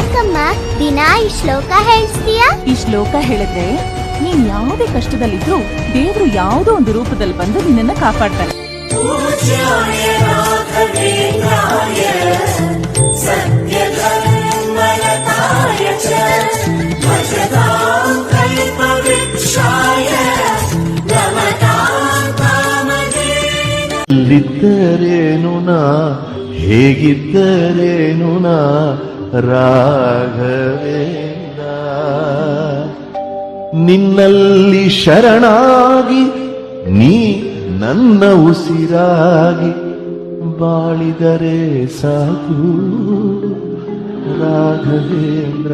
ಯಾಕಮ್ಮ ದಿನ ಈ ಶ್ಲೋಕ ಹೇಳ್ತೀಯಾ? ಈ ಶ್ಲೋಕ ಹೇಳಿದ್ರೆ ನೀನ್ ಯಾವುದೇ ಕಷ್ಟದಲ್ಲಿದ್ರು ದೇವ್ರು ಯಾವುದೋ ಒಂದು ರೂಪದಲ್ಲಿ ಬಂದು ನಿನ್ನನ್ನ ಕಾಪಾಡ್ತಾನೆ. ಎಲ್ಲಿದ್ದರೇನು ನಾ ಹೇಗಿದ್ದರೇನು ನಾ ರಾಘವೇಂದ್ರ, ನಿನ್ನಲ್ಲಿ ಶರಣಾಗಿ ನೀ ನನ್ನ ಉಸಿರಾಗಿ ಬಾಳಿದರೆ ಸಾಕು ರಾಘವೇಂದ್ರ.